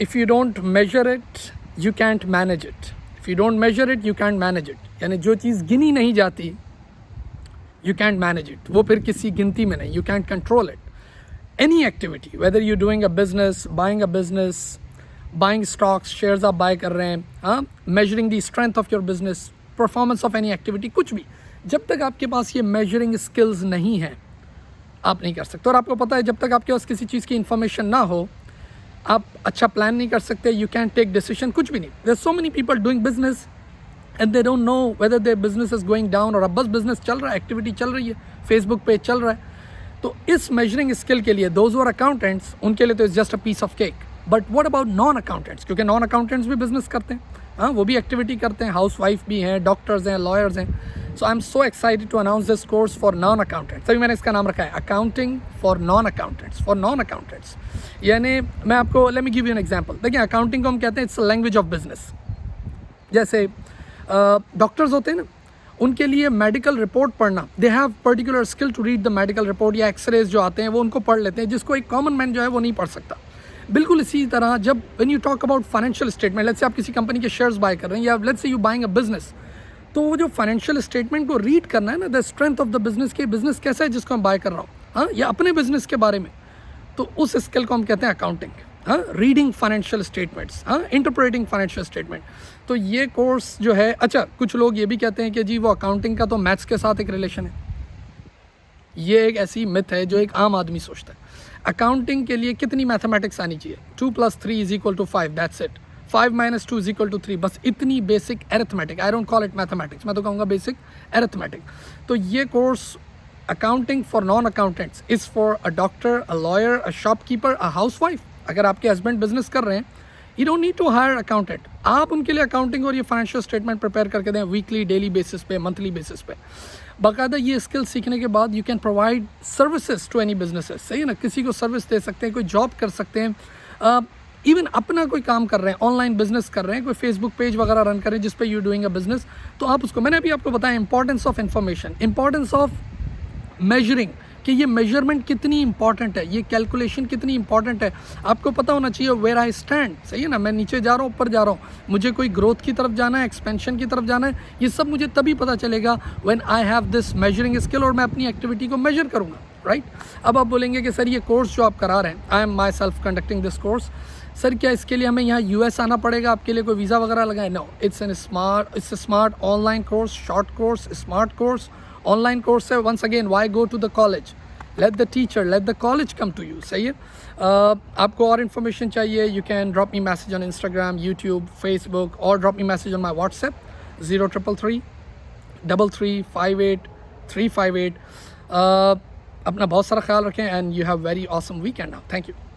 If you don't measure it you can't manage it, if you don't measure it you can't manage it. यानी जो चीज़ गिनी नहीं जाती you can't manage it, वो फिर किसी गिनती में नहीं, you can't control it. Any activity, whether you're doing a business, buying stocks, shares आप buy कर रहे हैं, हाँ, measuring the strength of your business, performance of any activity, कुछ भी जब तक आपके पास ये measuring skills नहीं है आप नहीं कर सकते। और आपको पता है जब तक आपके पास किसी चीज़ की इंफॉर्मेशन ना हो आप अच्छा प्लान नहीं कर सकते, you can't take decision, कुछ भी नहीं। There's so many people doing business and they don't know whether their business is going down or अब बस business चल रहा है, activity चल रही है, Facebook पे चल रहा है। तो इस measuring skill के लिए those who are accountants उनके लिए तो it's just a piece of cake. But what about non accountants? क्योंकि non accountants भी business करते हैं, हाँ वो भी activity करते हैं, housewife भी हैं, doctors हैं, lawyers हैं। So I'm so excited to announce this course for non accountants। तभी मैंने इसका नाम रखा है accounting for non accountants, for non accountants। यानी मैं आपको let me give you an example। देखिए accounting को हम कहते हैं it's a language of business। जैसे डॉक्टर्स होते हैं ना, उनके लिए मेडिकल रिपोर्ट पढ़ना, they have particular skill to read the medical report, या एक्सरेज जो आते हैं वो उनको पढ़ लेते हैं, जिसको एक कॉमन मैन जो है वो नहीं पढ़ सकता। बिल्कुल इसी तरह जब when you talk about financial statement, let's say आप किसी कंपनी के शेयर्स बाय कर रहे हैं या let's say you buying a business, तो वो जो फाइनेंशियल स्टेटमेंट को रीड करना है ना, the strength of the business के बिजनेस कैसा है जिसको मैं बाय कर रहा हूँ, हाँ, या अपने बिजनेस के बारे में, तो उस स्किल को हम कहते हैं अकाउंटिंग। हाँ, रीडिंग फाइनेंशियल स्टेटमेंट्स, हाँ, इंटरप्रेटिंग फाइनेंशियल स्टेटमेंट। तो ये कोर्स जो है, अच्छा कुछ लोग ये भी कहते हैं कि जी वो अकाउंटिंग का तो मैथ्स के साथ एक रिलेशन है। ये एक ऐसी मिथ है जो एक आम आदमी सोचता है। अकाउंटिंग के लिए कितनी मैथमेटिक्स आनी चाहिए? 2 + 3 = 5, दैट्स इट। 5 - 2 = 3, बस इतनी basic arithmetic, I don't call it mathematics, मैं तो कहूँगा बेसिक एरिथमेटिक। तो ये course accounting for non accountants is for a doctor, a lawyer, a shopkeeper, a housewife. अगर आपके हस्बैंड बिजनेस कर रहे हैं, you don't need to hire accountant, आप उनके लिए अकाउंटिंग और ये फाइनेंशियल स्टेटमेंट प्रिपेयर करके दें वीकली, डेली बेसिस पे, मंथली बेसिस पे। बाकायदा ये स्किल सीखने के बाद you can provide services to any businesses, सही है ना, किसी को सर्विस दे सकते हैं, कोई जॉब कर सकते हैं, इवन अपना कोई काम कर रहे हैं, ऑनलाइन बिजनेस कर रहे हैं, कोई फेसबुक पेज वगैरह रन करें जिस पे यू डूइंग अ बिजनेस, तो आप उसको, मैंने अभी आपको बताया importance of information, importance of measuring, कि ये मेजरमेंट कितनी इंपॉर्टेंट है, ये कैलकुलेशन कितनी इंपॉर्टेंट है, आपको पता होना चाहिए वेयर आई स्टैंड, सही है ना, मैं नीचे जा रहा हूँ, ऊपर जा रहा हूँ, मुझे कोई ग्रोथ की तरफ जाना है, एक्सपेंशन की तरफ जाना है, ये सब मुझे तभी पता चलेगा when I have this measuring skill, और मैं अपनी एक्टिविटी को मेजर करूँगा, राइट। अब आप बोलेंगे कि सर ये कोर्स जो आप करा रहे हैं, I am my self conducting this course, sir क्या इसके लिए हमें यहाँ यूएस आना पड़ेगा, आपके लिए कोई वीज़ा वगैरह लगाए? No, it's a smart online course, short course, smart course, online course है। Once again, why go to the college, let the teacher, let the college come to you, सही है। आपको और इन्फॉर्मेशन चाहिए, you can drop me message on Instagram, YouTube, Facebook, or drop me message on my WhatsApp 0333 3358 358। अपना बहुत सारा ख्याल रखें and you have very awesome weekend now. Thank you.